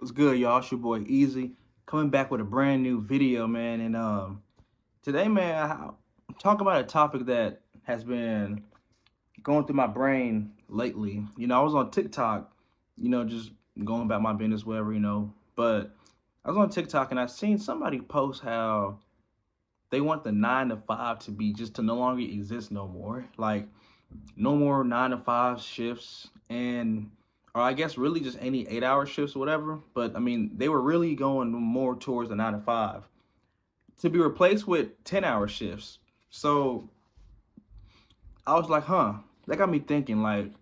What's good, y'all? It's your boy Easy coming back with a brand new video, man. And today, man, I'm talking about a topic that has been going through my brain lately. I was on TikTok, just going about my business, whatever. But I was on TikTok and I seen somebody post how they want the 9 to 5 to be just to no longer exist no more. Like no more 9 to 5 shifts and or I guess really just any 8 hour shifts or whatever. But I mean, they were really going more towards the 9 to 5 to be replaced with 10 hour shifts. So I was like, that got me thinking like,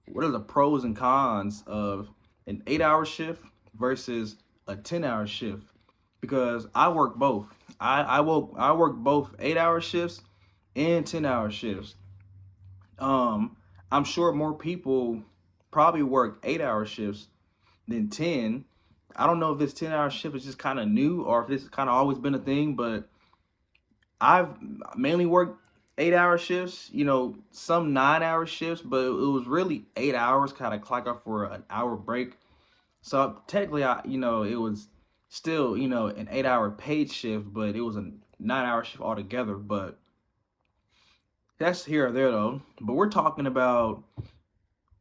what are the pros and cons of an 8 hour shift versus a 10 hour shift? Because I work both. I work both 8 hour shifts and 10 hour shifts. Um, I'm sure more people probably work 8 hour shifts than 10. I don't know if this 10 hour shift is just kind of new or if this has kind of always been a thing, but I've mainly worked 8 hour shifts, some 9 hour shifts, but it was really 8 hours, kind of clock up for an hour break. So technically, it was still, an 8 hour paid shift, but it was a 9 hour shift altogether. But that's here or there though. But we're talking about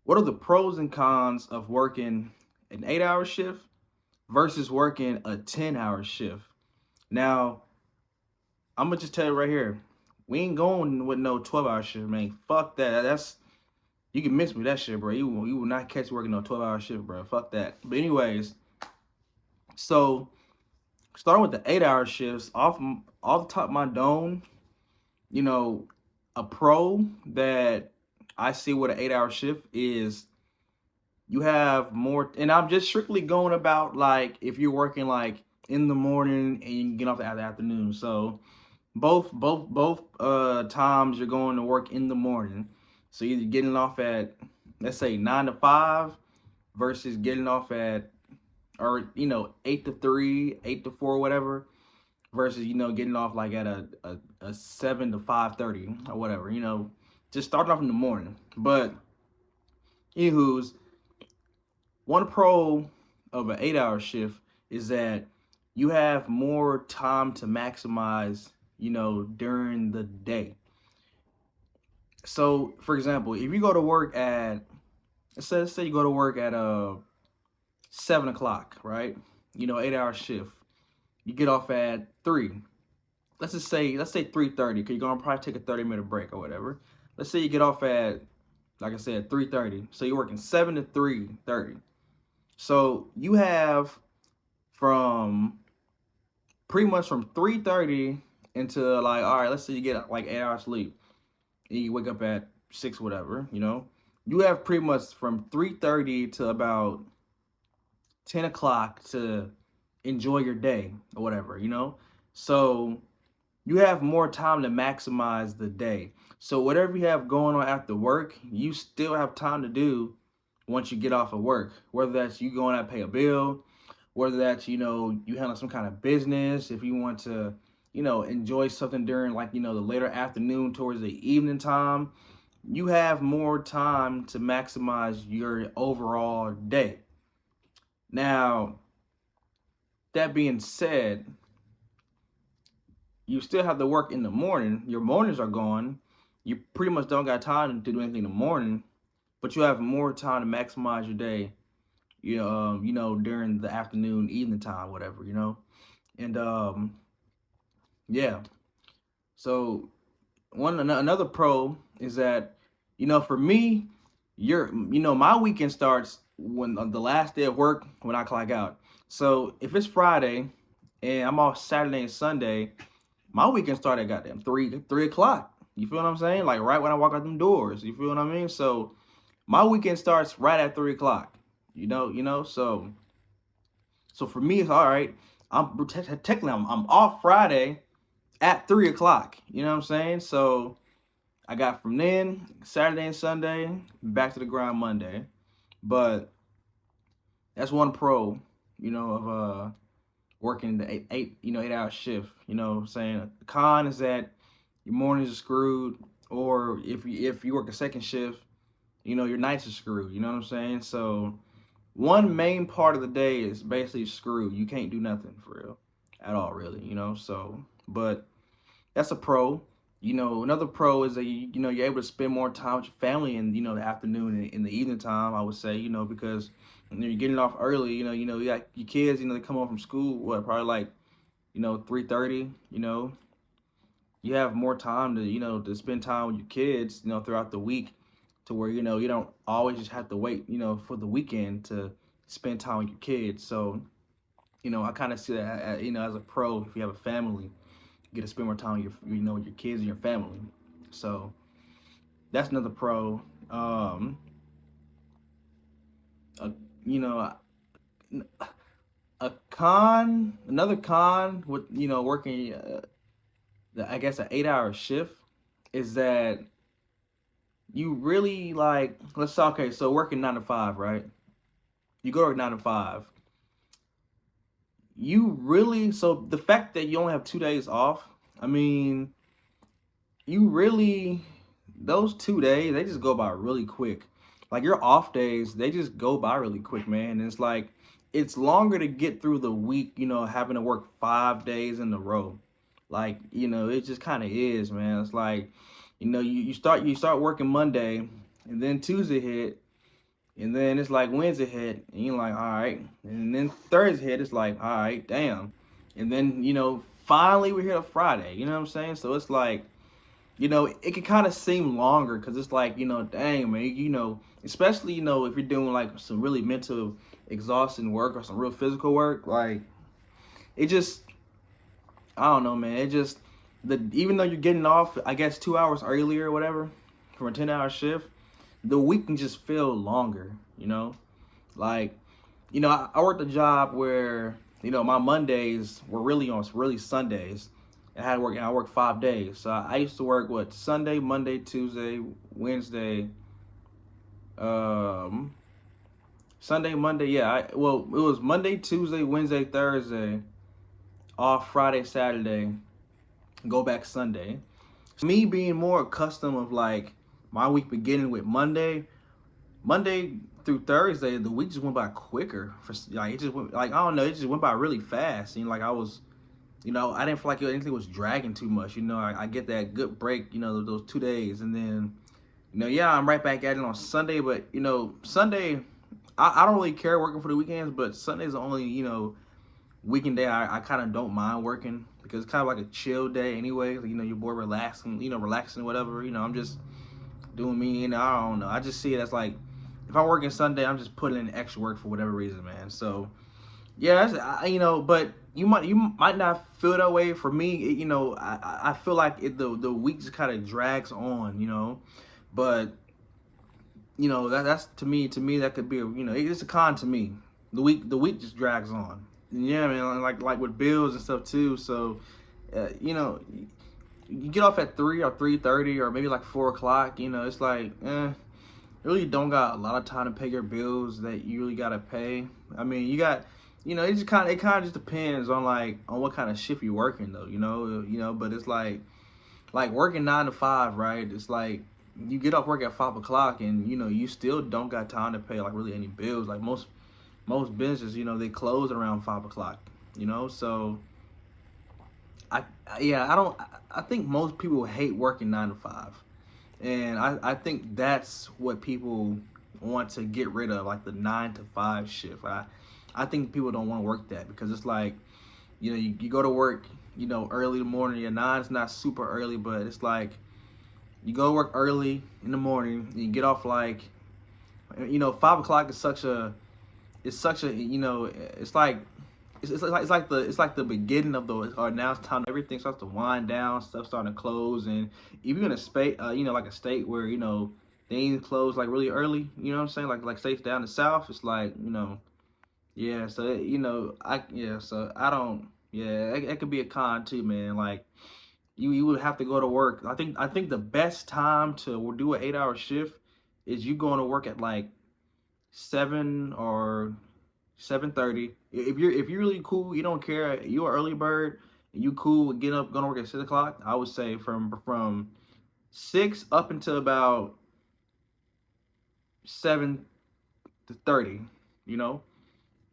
what are the pros and cons of working an 8 hour shift versus working a 10 hour shift. Now, I'm gonna just tell you right here, we ain't going with no 12 hour shift, man. Fuck that. That's you can miss me that shit, bro. You will not catch working no 12 hour shift, bro. Fuck that. But anyways, so starting with the 8 hour shifts, off the top of my dome, you know, a pro that I see with an 8 hour shift is you have more, and I'm just strictly going about like if you're working like in the morning and you can get off at the afternoon. So both times you're going to work in the morning. So either getting off at, let's say, 9 to 5 versus getting off at, or 8 to 3, 8 to 4, whatever, versus getting off like at a 7 to 5:30 or whatever. Just starting off in the morning. But anywho's, one pro of an 8 hour shift is that you have more time to maximize, during the day. So, for example, if you go to work at, let's say you go to work at 7 o'clock, right? 8 hour shift. You get off at 3. Let's say 3:30, because you're gonna probably take a 30-minute break or whatever. Let's say you get off at, like I said, 3:30. So you're working 7 to 3:30. So you have from pretty much from 3:30 until like, all right, let's say you get like 8 hours sleep and you wake up at 6, whatever, you have pretty much from 3:30 to about 10 o'clock to enjoy your day or whatever. So you have more time to maximize the day. So whatever you have going on after work, you still have time to do once you get off of work. Whether that's you going out to pay a bill, whether that's you handle some kind of business, if you want to enjoy something during like the later afternoon towards the evening time, you have more time to maximize your overall day. Now, that being said, you still have to work in the morning. Your mornings are gone. You pretty much don't got time to do anything in the morning, but you have more time to maximize your day. During the afternoon, evening time, whatever. And yeah. So another pro is that, for me, my weekend starts when on the last day of work when I clock out. So if it's Friday and I'm off Saturday and Sunday, my weekend started at goddamn 3 o'clock. You feel what I'm saying? Like right when I walk out them doors. You feel what I mean? So my weekend starts right at 3 o'clock. So for me it's all right. Technically I'm off Friday at 3 o'clock. You know what I'm saying? So I got from then Saturday and Sunday back to the grind Monday. But that's one pro, of working the 8 hour shift. What I'm saying? The con is that your mornings are screwed, or if you work a second shift, your nights are screwed. You know what I'm saying? So one main part of the day is basically screwed. You can't do nothing for real at all, really, you know. So, but that's a pro. You know, another pro is that you know you're able to spend more time with your family in the afternoon and in the evening time. I would say, you know, because when you're getting off early. You got your kids. You know, they come home from school. What, probably like 3:30. You know, you have more time to to spend time with your kids. You know, throughout the week, to where you don't always just have to wait. For the weekend to spend time with your kids. So I kind of see that as a pro. If you have a family, you get to spend more time with with your kids and your family. So that's another pro. A, you know, another con with working, I guess an 8-hour shift is that you really like. Let's say, okay, so working 9 to 5, right? You go to work 9 to 5. You really, so the fact that you only have 2 days off. I mean, you really, those 2 days, they just go by really quick. Like your off days, they just go by really quick, man. And it's like it's longer to get through the week, having to work 5 days in a row. Like, it just kind of is, man. It's like, you start working Monday, and then Tuesday hit, and then it's like Wednesday hit, and you're like, all right. And then Thursday hit, it's like, all right, damn. And then, finally we're here to Friday, you know what I'm saying? So it's like, it can kind of seem longer because it's like, dang, man, especially, if you're doing like some really mental exhausting work or some real physical work, like it just, I don't know, man. It just, even though you're getting off, I guess 2 hours earlier or whatever from a 10-hour shift, the week can just feel longer, like, I worked a job where, my Mondays were really Sundays. I worked 5 days. So I used to work Sunday, Monday, Tuesday, Wednesday, um, Sunday, Monday. Yeah, well, it was Monday, Tuesday, Wednesday, Thursday, off Friday, Saturday, go back Sunday. Me being more accustomed of like my week beginning with Monday through Thursday, the week just went by quicker. For like it just went, like, I don't know, it just went by really fast. Like I was, I didn't feel like anything was dragging too much. I get that good break, those 2 days, and then, yeah, I'm right back at it on Sunday. But Sunday, I don't really care working for the weekends, but Sunday's the only weekend day I kind of don't mind working because it's kind of like a chill day anyway. Like, you're bored, relaxing, relaxing, whatever. I'm just doing me. I don't know. I just see it as like if I'm working Sunday, I'm just putting in extra work for whatever reason, man. So yeah, but you might not feel that way. For me, I feel like the week just kind of drags on, but that's to me that could be it's a con to me. The week just drags on. Yeah, man, like with bills and stuff too. So, you get off at 3 or 3:30 or maybe like 4 o'clock. It's like, you really don't got a lot of time to pay your bills that you really gotta pay. I mean, you got, it kind of just depends on on what kind of shift you're working though. But it's like working 9 to 5, right? It's like you get off work at 5 o'clock, and you still don't got time to pay like really any bills. Like most businesses, they close around 5 o'clock. So yeah, I think most people hate working 9 to 5, and I think that's what people want to get rid of, like the 9 to 5 shift. I think people don't want to work that because it's like, you go to work, early in the morning. Yeah, 9's not super early, but it's like you go to work early in the morning and you get off like, 5 o'clock is such a it's like it's like the beginning of the, or now it's time, everything starts to wind down, stuff starting to close. And if you're in a state, like a state where things close like really early, what I'm saying, like states down the south, it's like, yeah. So so I don't, yeah, it could be a con too, man. Like you would have to go to work. I think the best time to do an 8-hour shift is you going to work at like 7 or 7:30. If you're really cool, you don't care, you're an early bird, and you cool with getting up, going to work at 6 o'clock. I would say from 6 up until about 7:30. You know,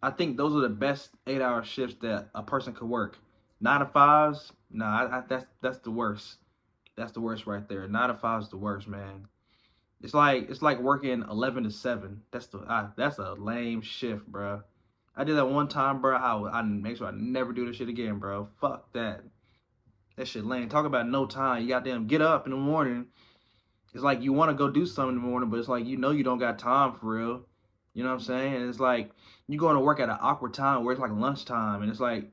I think those are the best 8 hour shifts that a person could work. 9 to 5s, nah, that's the worst. That's the worst right there. 9 to 5 is the worst, man. It's like working 11 to 7. That's a lame shift, bro. I did that one time, bro. I make sure I never do this shit again, bro. Fuck that. That shit lame. Talk about no time. You goddamn get up in the morning. It's like you want to go do something in the morning, but it's like you don't got time for real. You know what I'm saying? And it's like you going to work at an awkward time where it's like lunchtime, and it's like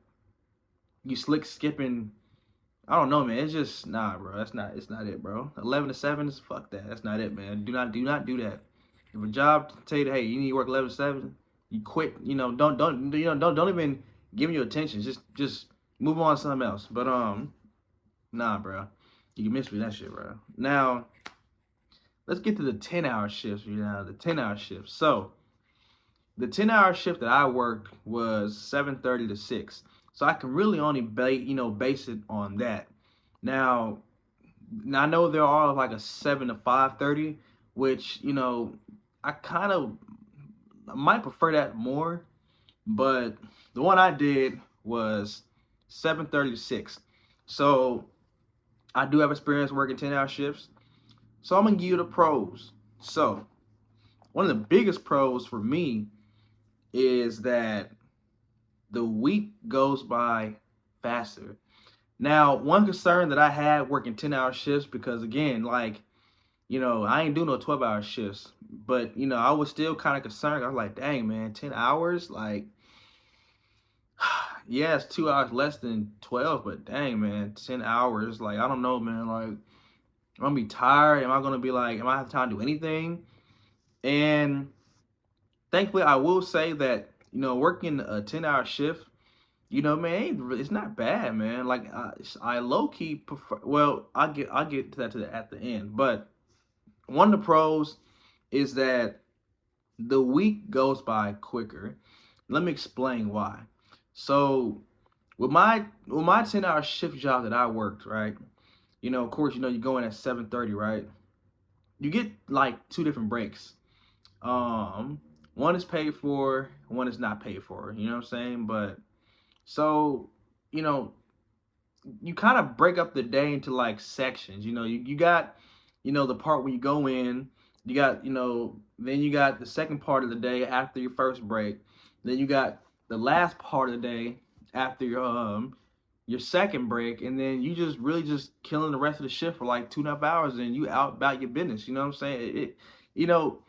you slick skipping. I don't know, man. It's just nah, bro. It's not it, bro. 11 to 7 is fuck that. That's not it, man. Do not do that. If a job tell you, hey, you need to work 11 to 7, you quit. Don't even give me your attention. Just move on to something else. But nah, bro. You can miss me that shit, bro. Now let's get to the 10 hour shifts. The 10 hour shifts. So the 10 hour shift that I worked was 7:30 to 6. So I can really only base it on that. Now, I know there are like a 7 to 5:30, which I kind of might prefer that more, but the one I did was 7:30 to 6. So I do have experience working 10 hour shifts. So I'm gonna give you the pros. So one of the biggest pros for me is that the week goes by faster. Now, one concern that I had working 10 hour shifts, because again, like, I ain't doing no 12 hour shifts, but I was still kind of concerned. I was like, dang, man, 10 hours? Like, yeah, it's 2 hours less than 12, but dang, man, 10 hours. Like, I don't know, man. Like, I'm gonna be tired. Am I gonna be like, am I have time to do anything? And thankfully, I will say that, working a 10 hour shift, man, it's not bad, man. Like I low key prefer. Well, I'll get to that at the end. But one of the pros is that the week goes by quicker. Let me explain why. So with my 10 hour shift job that I worked, right? Of course, you go in at 7:30, right? You get like two different breaks. One is paid for, one is not paid for. You know what I'm saying? But so, you know, you kind of break up the day into like sections. You got, the part where you go in, you got, then you got the second part of the day after your first break. Then you got the last part of the day after your second break, and then you just really just killing the rest of the shift for like 2.5 hours, and you out about your business. You know what I'm saying? You know,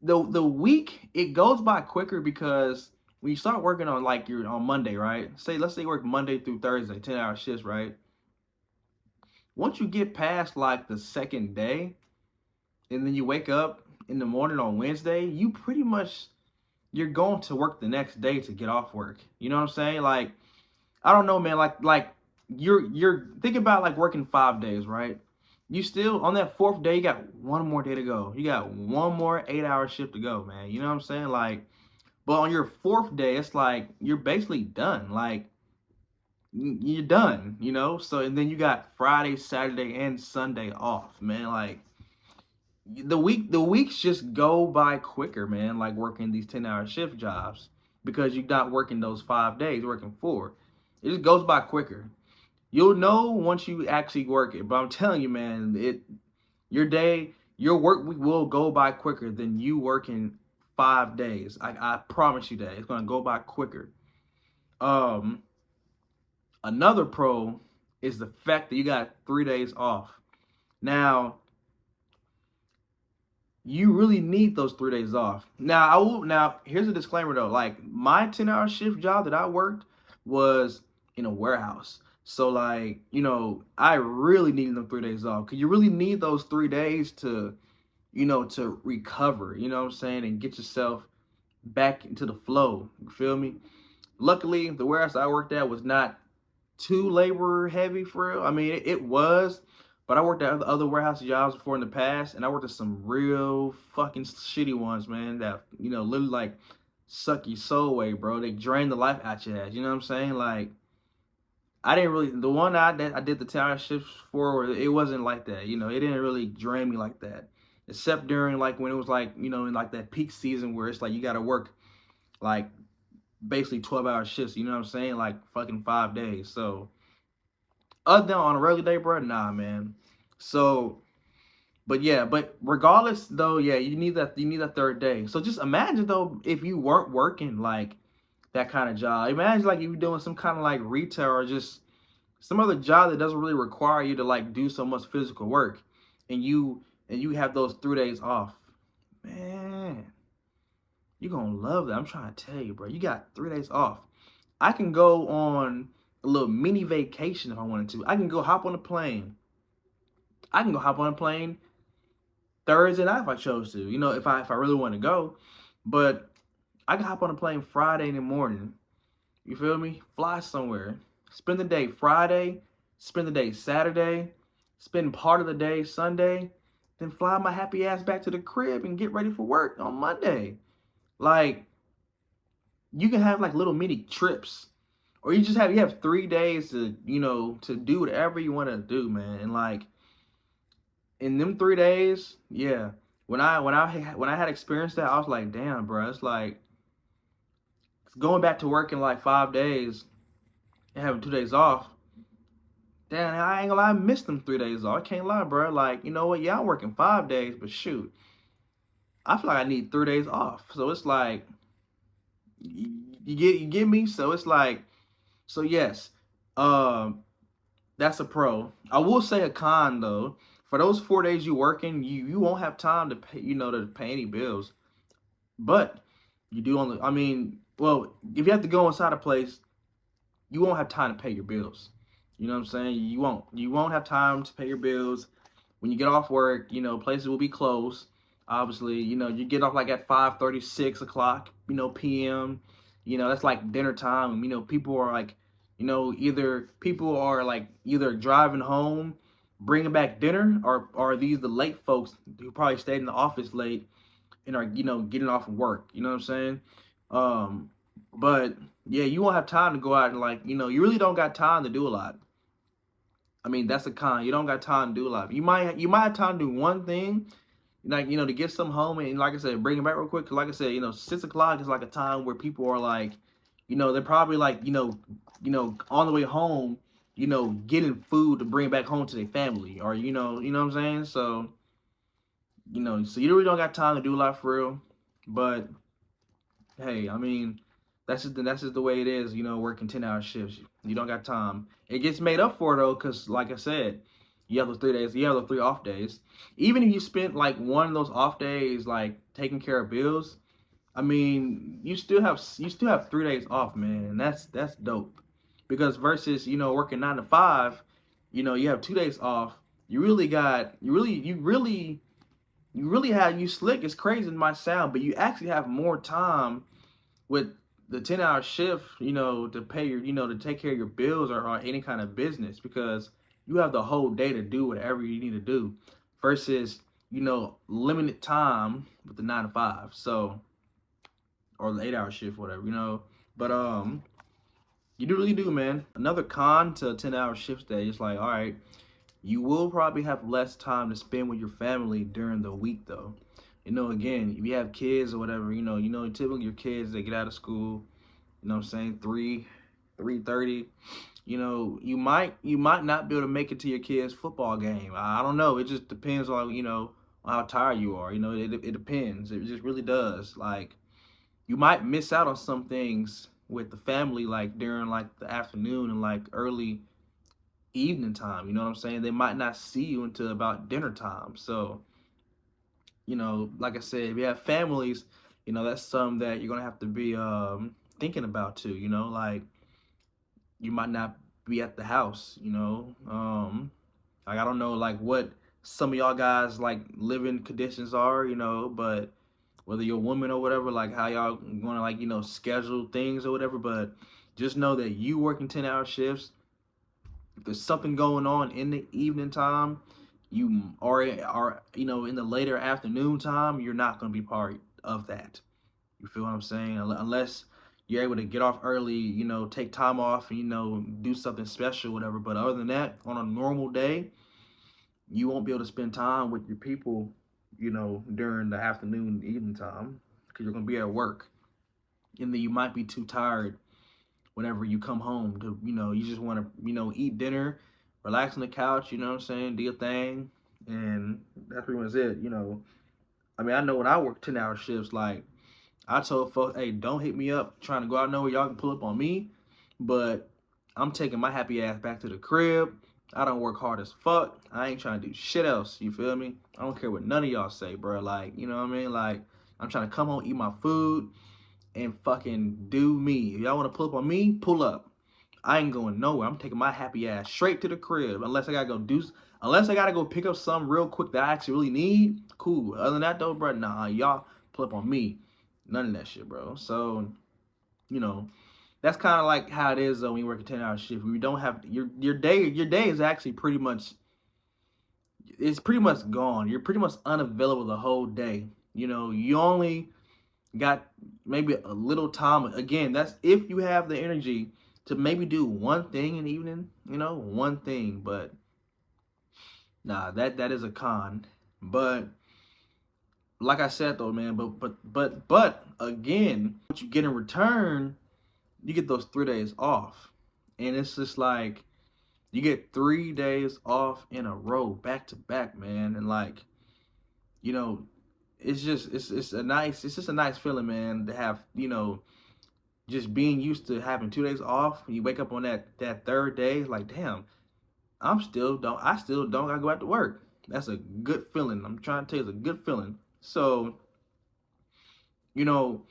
the week it goes by quicker because when you start working on like you're on Monday, right? Let's say you work Monday through Thursday, 10 hour shifts, right? Once you get past like the second day, and then you wake up in the morning on Wednesday, you pretty much you're going to work the next day to get off work. You know what I'm saying? Like, I don't know, man. Like you're think about like working 5 days, right? You still on that fourth day, you got one more day to go. You got one more 8 hour shift to go, man. You know what I'm saying? Like, but on your fourth day, it's like you're basically done. Like you're done, So and then you got Friday, Saturday, and Sunday off, man. Like the weeks just go by quicker, man. Like working these 10 hour shift jobs because you're not working those 5 days, you're working four. It just goes by quicker. You'll know once you actually work it. But I'm telling you, man, your work week will go by quicker than you working 5 days. I promise you that it's gonna go by quicker. Um, Another pro is the fact that you got 3 days off. Now, you really need those 3 days off. Now here's a disclaimer though. Like my 10 hour shift job that I worked was in a warehouse. So like, I really needed them 3 days off. Cause you really need those 3 days to recover, you know what I'm saying, and get yourself back into the flow. You feel me? Luckily, the warehouse I worked at was not too labor heavy for real. I mean, it was, but I worked at other warehouse jobs before in the past, and I worked at some real fucking shitty ones, man, that, literally like suck your soul away, bro. They drain the life out your ass. You know what I'm saying? Like, I didn't really, the one that I did the 10 hour shifts for, it wasn't like that. It didn't really drain me like that. Except during like when it was like, in like that peak season where it's like you got to work like basically 12-hour shifts. You know what I'm saying? Like fucking 5 days. So other than on a regular day, bro, nah, man. So, but yeah, but regardless though, yeah, you need that third day. So just imagine though if you weren't working like that kind of job. Imagine like if you're doing some kind of like retail or just some other job that doesn't really require you to like do so much physical work, and you have those 3 days off. Man, you're gonna love that. I'm trying to tell you, bro. You got 3 days off. I can go on a little mini vacation if I wanted to. I can go hop on a plane. I can go hop on a plane Thursday night if I chose to. You know, if I really want to go. But I can hop on a plane Friday in the morning. You feel me? Fly somewhere. Spend the day Friday, spend the day Saturday, spend part of the day Sunday, then fly my happy ass back to the crib and get ready for work on Monday. Like, you can have like little mini trips. Or you have 3 days to, to do whatever you want to do, man. And like in them 3 days, yeah. When I had experienced that, I was like, damn, bro, it's like going back to work in like 5 days and having 2 days off. Damn, I ain't gonna lie, I missed them 3 days off. I can't lie, bro. Like, you know what? Yeah, I'm working 5 days, but shoot, I feel like I need 3 days off. So it's like, you get me. So it's like, so yes, um, that's a pro. I will say a con though. For those 4 days you working, you won't have time to pay, to pay any bills. But you do only. I mean, well, if you have to go inside a place, you won't have time to pay your bills. You know what I'm saying? You won't. You won't have time to pay your bills. When you get off work, places will be closed. Obviously, you get off like at 5:30, 6 o'clock, p.m. That's like dinner time. People are like, either people are like either driving home, bringing back dinner, or are these the late folks who probably stayed in the office late and are, getting off of work. You know what I'm saying? Um, but yeah, you won't have time to go out and like, you really don't got time to do a lot. I mean, that's a con. You don't got time to do a lot. You might have time to do one thing, like to get some home and like I said, bring it back real quick. 'Cause like I said, 6 o'clock is like a time where people are like, they're probably like, on the way home, getting food to bring back home to their family, or you know what I'm saying. So so you really don't got time to do a lot for real. But hey, I mean, that's just the way it is. Working 10-hour shifts, you don't got time. It gets made up for though, cause like I said, you have those 3 days, you have those 3 off days. Even if you spent like one of those off days like taking care of bills, I mean, you still have 3 days off, man. And that's dope. Because versus working 9 to 5, you have 2 days off. You really have you slick. It's crazy in my sound, but you actually have more time with the 10-hour shift, to pay your, to take care of your bills, or any kind of business, because you have the whole day to do whatever you need to do versus, limited time with the 9 to 5. So, or the 8-hour shift, whatever. But, you do really do, man. Another con to a 10-hour shift day is like, all right, you will probably have less time to spend with your family during the week, though. Again, if you have kids or whatever, typically your kids, they get out of school, what I'm saying, 3:30. You might not be able to make it to your kid's football game. I don't know. It just depends on, on how tired you are. It depends. It just really does. Like, you might miss out on some things with the family, like during like the afternoon and like early evening time. You know what I'm saying? They might not see you until about dinner time. So, like I said, if you have families, that's something that you're gonna have to be thinking about too. Like, you might not be at the house. Like, I don't know like what some of y'all guys like living conditions are. But whether you're a woman or whatever, like how y'all gonna like schedule things or whatever. But just know that you working 10-hour shifts. If there's something going on in the evening time, you are in the later afternoon time, you're not going to be part of that. You feel what I'm saying? Unless you're able to get off early, take time off and do something special, whatever. But other than that, on a normal day, you won't be able to spend time with your people, during the afternoon and evening time, because you're going to be at work. and then you might be too tired whenever you come home to, you just want to, eat dinner, relax on the couch, you know what I'm saying, do your thing, and that's pretty much it, I mean, I know when I work 10-hour shifts, like, I told folks, hey, don't hit me up trying to go out nowhere. Y'all can pull up on me, but I'm taking my happy ass back to the crib. I don't work hard as fuck. I ain't trying to do shit else. You feel me? I don't care what none of y'all say, bro. Like, you know what I mean? Like, I'm trying to come home, eat my food, and fucking do me. If y'all want to pull up on me, pull up. I ain't going nowhere. I'm taking my happy ass straight to the crib. Unless I gotta go pick up something real quick that I actually really need. Cool. Other than that though, bro, nah, y'all pull up on me. None of that shit, bro. So, you know, that's kind of like how it is though when you work a 10-hour shift. You don't have your day is actually pretty much gone. You're pretty much unavailable the whole day. You only got maybe a little time. Again, that's if you have the energy to maybe do one thing in the evening, one thing. But nah, that is a con. But like I said though, man, but again, what you get in return, you get those 3 days off. And it's just like you get 3 days off in a row, back to back, man. And like, you know, it's just a nice feeling, man, to have, just being used to having 2 days off. You wake up on that third day, like, damn, I still don't gotta go back to work. That's a good feeling. I'm trying to tell you, it's a good feeling. So, you know,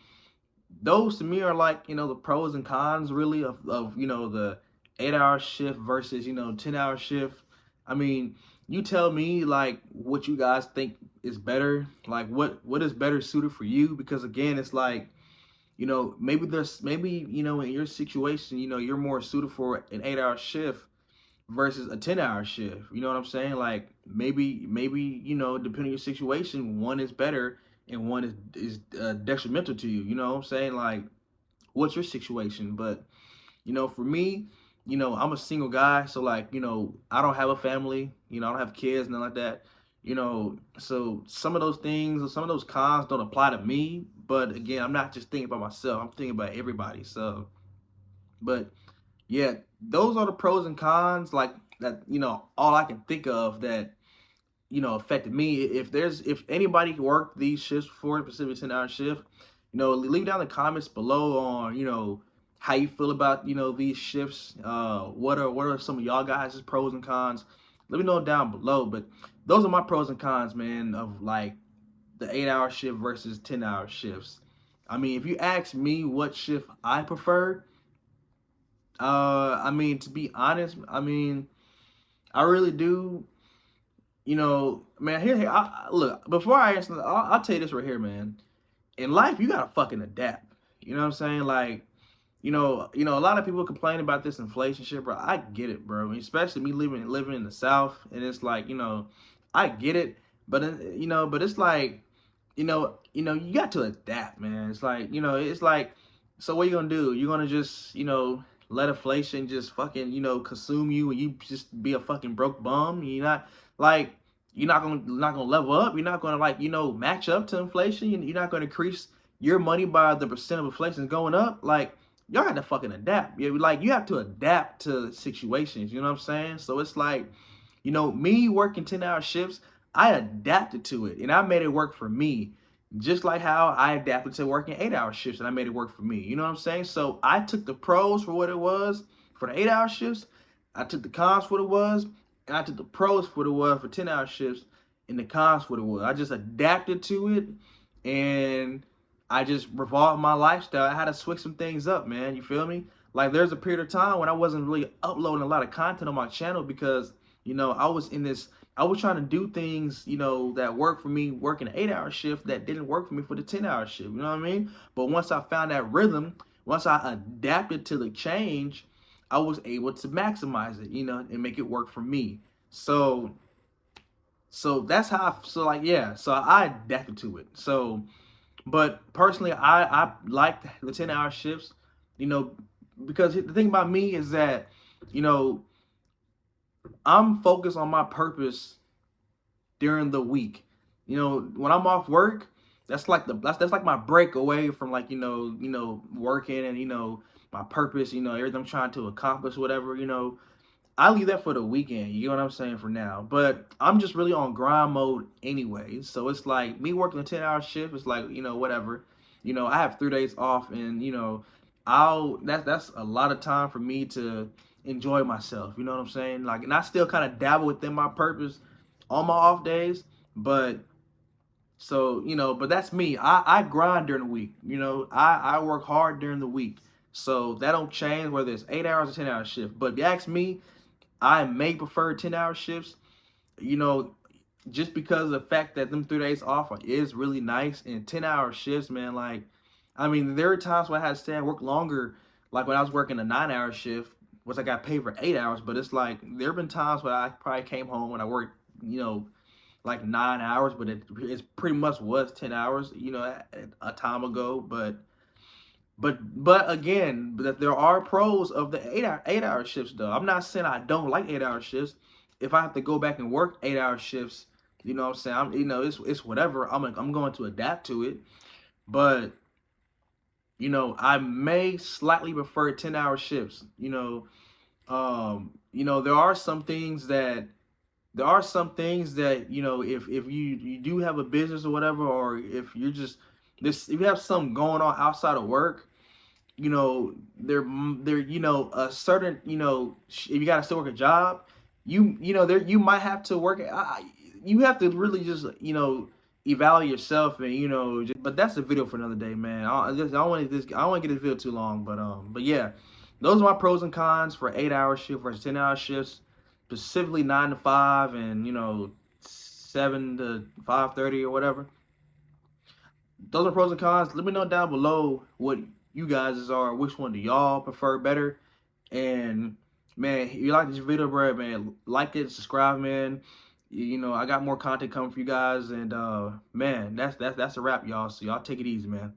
those to me are like, the pros and cons really of the 8-hour shift versus, 10-hour shift. I mean, you tell me like what you guys think is better, like what is better suited for you, because again, it's like, maybe in your situation, you're more suited for an 8-hour shift versus a 10-hour shift. You know what I'm saying? Like maybe depending on your situation, one is better and one is detrimental to you. You know what I'm saying? Like, what's your situation? But for me, I'm a single guy, so like, I don't have a family. I don't have kids, nothing like that. So some of those things or some of those cons don't apply to me. But again, I'm not just thinking about myself. I'm thinking about everybody. So, but yeah, those are the pros and cons, like that, all I can think of that, affected me. If anybody worked these shifts before, specifically 10-hour shift, leave down the comments below on, how you feel about, these shifts. What are some of y'all guys' pros and cons? Let me know down below. But those are my pros and cons, man, of like the 8-hour shift versus 10-hour shifts. I mean, if you ask me what shift I prefer, I mean, to be honest, I mean, I really do. Man, look, before I answer, I'll tell you this right here, man. In life, you gotta fucking adapt. You know what I'm saying? Like, a lot of people complain about this inflation shit, bro. I get it, bro. Especially me living in the South, and it's like, I get it, but but it's like, you got to adapt, man. It's like, so what you gonna do? You're gonna just, let inflation just fucking, consume you, and you just be a fucking broke bum. Like, you're not gonna level up. You're not gonna like, match up to inflation. You're not gonna increase your money by the percent of inflation going up. Like, y'all got to fucking adapt. Like, you have to adapt to situations. You know what I'm saying? So it's like, me working 10-hour shifts, I adapted to it and I made it work for me. Just like how I adapted to working 8-hour shifts and I made it work for me. You know what I'm saying? So I took the pros for what it was for the 8-hour shifts. I took the cons for what it was. And I took the pros for what it was for 10-hour shifts and the cons for what it was. I just adapted to it and I just revolved my lifestyle. I had to switch some things up, man. You feel me? Like, there's a period of time when I wasn't really uploading a lot of content on my channel because, I was trying to do things, that work for me working an 8-hour shift that didn't work for me for the 10-hour shift. You know what I mean? But once I found that rhythm, once I adapted to the change, I was able to maximize it, and make it work for me. So that's how so I adapted to it. So, but personally, I like the 10-hour shifts, because the thing about me is that, I'm focused on my purpose during the week. When I'm off work, that's like that's like my break away from like working and my purpose, everything I'm trying to accomplish, whatever. I leave that for the weekend. You know what I'm saying, for now. But I'm just really on grind mode anyway. So it's like me working a 10-hour shift. It's like whatever. I have 3 days off, and I'll that's a lot of time for me to enjoy myself. You know what I'm saying? Like, and I still kind of dabble within my purpose on my off days, but so, but that's me. I grind during the week. I work hard during the week. So that don't change whether it's 8 hours or 10-hour shift. But if you ask me, I may prefer 10-hour shifts, you know, just because of the fact that them 3 days off is really nice. And 10-hour shifts, man, like, I mean, there are times where I had to stay and work longer, like when I was working a 9-hour shift, which I got paid for 8 hours, but it's like there have been times where I probably came home when I worked, like 9 hours, but it pretty much was 10 hours, a time ago. But again, but there are pros of the 8-hour shifts though. I'm not saying I don't like 8-hour shifts. If I have to go back and work 8-hour shifts, you know what I'm saying? It's whatever. I'm going to adapt to it. But I may slightly prefer 10-hour shifts. There are some things that if you do have a business or whatever, or if you're just this, if you have something going on outside of work, there a certain, if you got to still work a job, there you might have to work. You have to really just evaluate yourself, and but that's a video for another day, man. I don't want to get this video too long, but yeah, those are my pros and cons for 8-hour shift versus 10-hour shifts, specifically 9 to 5 and 7 to 5:30 or whatever. Those are pros and cons. Let me know down below what you guys are. Which one do y'all prefer better? And man, if you like this video, bro, man, like it, subscribe, man. I got more content coming for you guys, and man, that's a wrap, y'all. So y'all take it easy, man.